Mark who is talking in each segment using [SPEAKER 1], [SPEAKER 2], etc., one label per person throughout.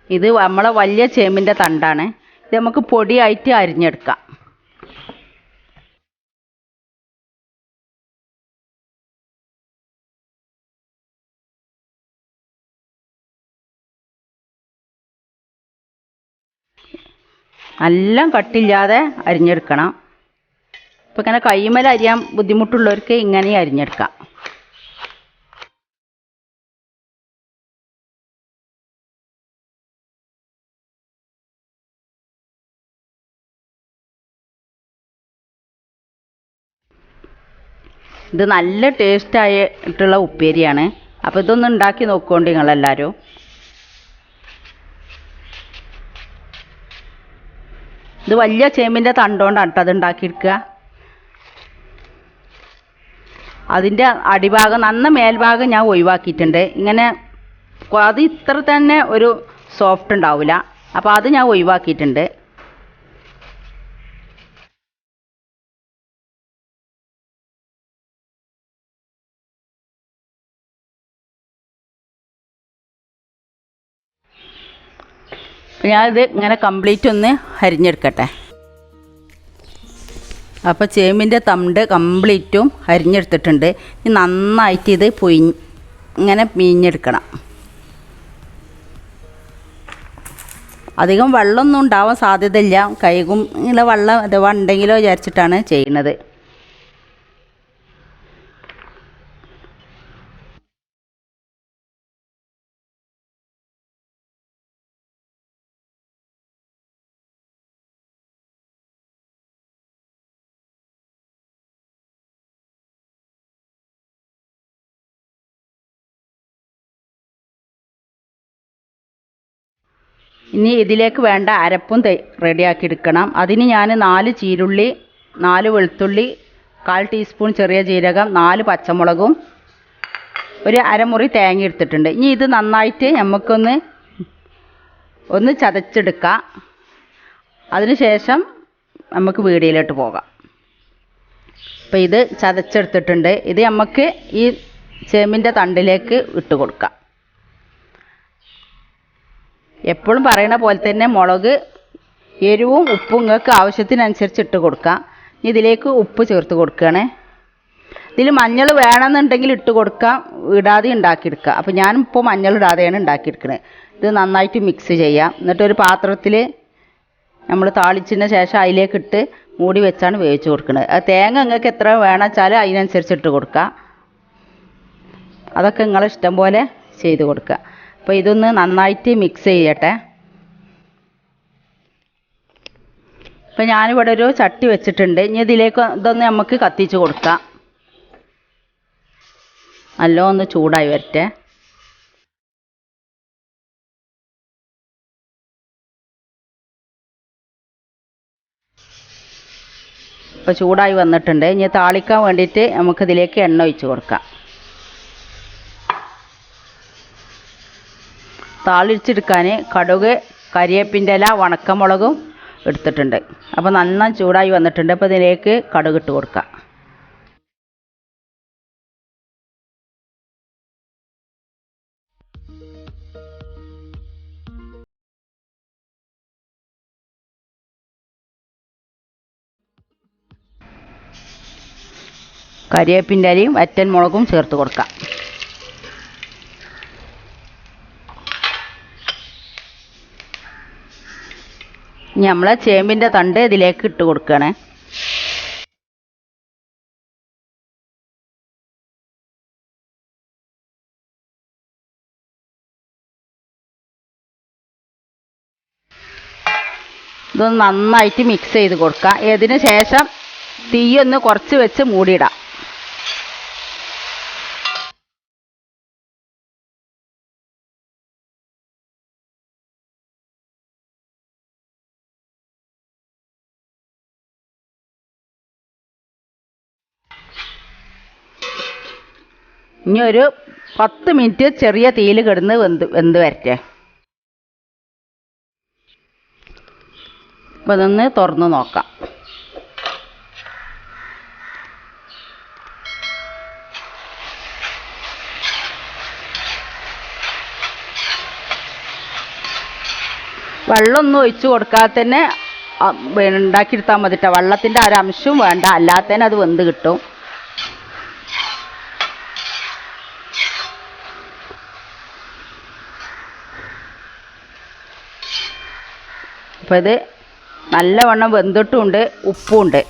[SPEAKER 1] ഇത് നമ്മളെ വലിയ ചേമ്പിൻ്റെ തണ്ടാണ്. ഇത് നമുക്ക് പൊടിയായിട്ട് അരിഞ്ഞെടുക്കാം. എല്ലാം കട്ടില്ലാതെ അരിഞ്ഞെടുക്കണം. ഇപ്പം ഇങ്ങനെ കൈമേൽ അരിയാൻ ബുദ്ധിമുട്ടുള്ളവർക്ക് ഇങ്ങനെ അരിഞ്ഞെടുക്കാം. ഇത് നല്ല ടേസ്റ്റായിട്ടുള്ള ഉപ്പേരിയാണ്. അപ്പോൾ ഇതൊന്ന് ഉണ്ടാക്കി നോക്കുകൊണ്ട് നിങ്ങളെല്ലാവരും. ഇത് വലിയ ചേമ്പിൻ്റെ തണ്ടുകൊണ്ടാണ് കേട്ടോ അത് ഉണ്ടാക്കിയെടുക്കുക. അതിൻ്റെ അടിഭാഗം നന്ന മേൽഭാഗം ഞാൻ ഒഴിവാക്കിയിട്ടുണ്ട്. ഇങ്ങനെ അത് ഇത്ര തന്നെ ഒരു സോഫ്റ്റ് ഉണ്ടാവില്ല. അപ്പോൾ അത് ഞാൻ ഒഴിവാക്കിയിട്ടുണ്ട്. അപ്പോൾ ഞാനിത് ഇങ്ങനെ കംപ്ലീറ്റ് ഒന്ന് അരിഞ്ഞെടുക്കട്ടെ. അപ്പോൾ ചേമ്പിൻ്റെ തണ്ട് കംപ്ലീറ്റും അരിഞ്ഞെടുത്തിട്ടുണ്ട്. ഇനി നന്നായിട്ട് ഇത് ഇങ്ങനെ പിഴിഞ്ഞെടുക്കണം. അധികം വെള്ളമൊന്നും ഉണ്ടാവാൻ സാധ്യതയില്ല. കൈകും ഇങ്ങനെ വെള്ളം അഥവാ ഉണ്ടെങ്കിലോ വിചാരിച്ചിട്ടാണ് ചെയ്യുന്നത്. ഇനി ഇതിലേക്ക് വേണ്ട അരപ്പും റെഡിയാക്കി എടുക്കണം. അതിന് ഞാൻ 4 ചീരുള്ളി, 4 വെളുത്തുള്ളി, 1/4 ടീസ്പൂൺ ചെറിയ ജീരകം, 4 പച്ചമുളകും ഒരു അരമുറി തേങ്ങ എടുത്തിട്ടുണ്ട്. ഇനി ഇത് നന്നായിട്ട് നമുക്കൊന്ന് ചതച്ചെടുക്കാം. അതിനുശേഷം നമുക്ക് വീഡിയോയിലോട്ട് പോകാം. അപ്പോൾ ഇത് ചതച്ചെടുത്തിട്ടുണ്ട്. ഇത് നമുക്ക് ഈ ചേമ്പിൻ്റെ തണ്ടിലേക്ക് ഇട്ട് കൊടുക്കാം. എപ്പോഴും പറയണ പോലെ തന്നെ മുളക് എരിവും ഉപ്പും നിങ്ങൾക്ക് ആവശ്യത്തിനനുസരിച്ച് ഇട്ട് കൊടുക്കാം. ഇതിലേക്ക് ഉപ്പ് ചേർത്ത് കൊടുക്കുകയാണ്. ഇതിൽ മഞ്ഞൾ വേണമെന്നുണ്ടെങ്കിൽ ഇട്ട് കൊടുക്കാം, ഇടാതെ ഉണ്ടാക്കിയെടുക്കുക. അപ്പോൾ ഞാനിപ്പോൾ മഞ്ഞൾ ഇടാതെയാണ് ഉണ്ടാക്കിയെടുക്കുന്നത്. ഇത് നന്നായിട്ട് മിക്സ് ചെയ്യാം. എന്നിട്ടൊരു പാത്രത്തിൽ നമ്മൾ താളിച്ചതിന് ശേഷം അതിലേക്കിട്ട് മൂടി വെച്ചാണ് വേവിച്ച് കൊടുക്കുന്നത്. അത് തേങ്ങ നിങ്ങൾക്ക് എത്ര വേണം വെച്ചാൽ അതിനനുസരിച്ച് ഇട്ട് കൊടുക്കുക. അതൊക്കെ നിങ്ങളെ ഇഷ്ടം പോലെ ചെയ്ത് കൊടുക്കുക. അപ്പോൾ ഇതൊന്ന് നന്നായിട്ട് മിക്സ് ചെയ്യട്ടെ. അപ്പോൾ ഞാനിവിടെ ഒരു ചട്ടി വെച്ചിട്ടുണ്ട്. ഇനി ഇതിലേക്ക് ഇതൊന്ന് നമുക്ക് കത്തിച്ച് കൊടുക്കാം. നല്ല ഒന്ന് ചൂടായി വരട്ടെ. ഇപ്പോൾ ചൂടായി വന്നിട്ടുണ്ട്. ഇനി താളിക്കാൻ വേണ്ടിയിട്ട് നമുക്കിതിലേക്ക് എണ്ണ ഒഴിച്ച് കൊടുക്കാം. താളിച്ചെടുക്കാൻ കടുക്, കരിവേപ്പിൻ്റെ ഇല, ഉണക്കമുളകും എടുത്തിട്ടുണ്ട്. അപ്പോൾ നന്നായി ചൂടായി വന്നിട്ടുണ്ട്. അപ്പോൾ ഇതിലേക്ക് കടുക് ഇട്ട് കൊടുക്കാം. കരിവേപ്പിൻ്റെ ഇലയും വറ്റൽ മുളകും ചേർത്ത് കൊടുക്കാം. ഇനി നമ്മൾ ചേമ്പിൻ്റെ തണ്ട് ഇതിലേക്ക് ഇട്ട് കൊടുക്കുകയാണ്. ഇതൊന്ന് നന്നായിട്ട് മിക്സ് ചെയ്ത് കൊടുക്കുക. ഇതിന് ശേഷം തീയൊന്ന് കുറച്ച് വെച്ച് മൂടിയിടാം. ഇനി ഒരു 10 മിനിറ്റ് ചെറിയ തീയിൽ കിടന്ന് വെന്ത് വരട്ടെ. അപ്പോൾ ഇതൊന്ന് തുറന്ന് നോക്കാം. വെള്ളമൊന്നും ഒഴിച്ച് കൊടുക്കാതെ തന്നെ ഉണ്ടാക്കിയെടുത്താൽ മതി കേട്ടോ. വെള്ളത്തിൻ്റെ ആ ഒരു അംശവും വേണ്ട, അല്ലാതെ തന്നെ അത് വെന്ത് കിട്ടും. അപ്പോൾ ഇത് നല്ലവണ്ണം വെന്തിട്ടുമുണ്ട്, ഉപ്പുമുണ്ട്.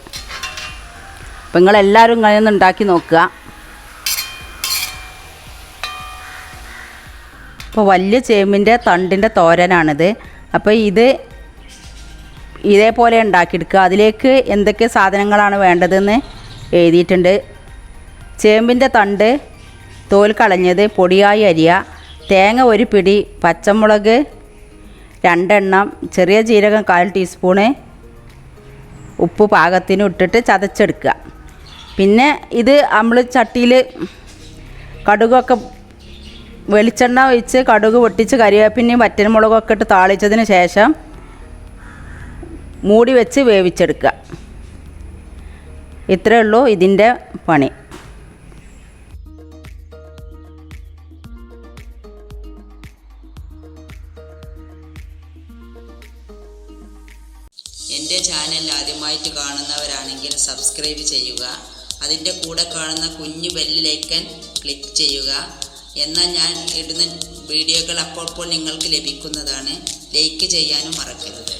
[SPEAKER 1] അപ്പം നിങ്ങളെല്ലാവരും ഇങ്ങനെ ഒന്ന് ഉണ്ടാക്കി നോക്കുക. അപ്പോൾ വലിയ ചേമ്പിൻ്റെ തണ്ടിൻ്റെ തോരനാണിത്. അപ്പോൾ ഇത് ഇതേപോലെ ഉണ്ടാക്കിയെടുക്കുക. അതിലേക്ക് എന്തൊക്കെ സാധനങ്ങളാണ് വേണ്ടതെന്ന് എഴുതിയിട്ടുണ്ട്. ചേമ്പിൻ്റെ തണ്ട് തോൽ കളഞ്ഞത് പൊടിയായി അരിയുക, തേങ്ങ 1 പിടി, പച്ചമുളക് 2 എണ്ണം, ചെറിയ ജീരകം 1/4 ടീസ്പൂണ്, ഉപ്പ് പാകത്തിന് ഇട്ടിട്ട് ചതച്ചെടുക്കുക. പിന്നെ ഇത് നമ്മൾ ചട്ടിയിൽ കടുകൊക്കെ വെളിച്ചെണ്ണ ഒഴിച്ച് കടുക് പൊട്ടിച്ച് കറിവേപ്പിലയും വറ്റൽമുളകൊക്കെ ഇട്ട് താളിച്ചതിന് ശേഷം മൂടി വെച്ച് വേവിച്ചെടുക്കുക. ഇത്രയേ ഉള്ളൂ ഇതിൻ്റെ പണി.
[SPEAKER 2] എൻ്റെ ചാനൽ ആദ്യമായിട്ട് കാണുന്നവരാണെങ്കിൽ സബ്സ്ക്രൈബ് ചെയ്യുക. അതിൻ്റെ കൂടെ കാണുന്ന കുഞ്ഞു ബെല്ലൈക്കൺ ക്ലിക്ക് ചെയ്യുക. എന്നാൽ ഞാൻ ഇടുന്ന വീഡിയോകൾ അപ്പോൾ നിങ്ങൾക്ക് ലഭിക്കുന്നതാണ്. ലൈക്ക് ചെയ്യാനും മറക്കരുത്.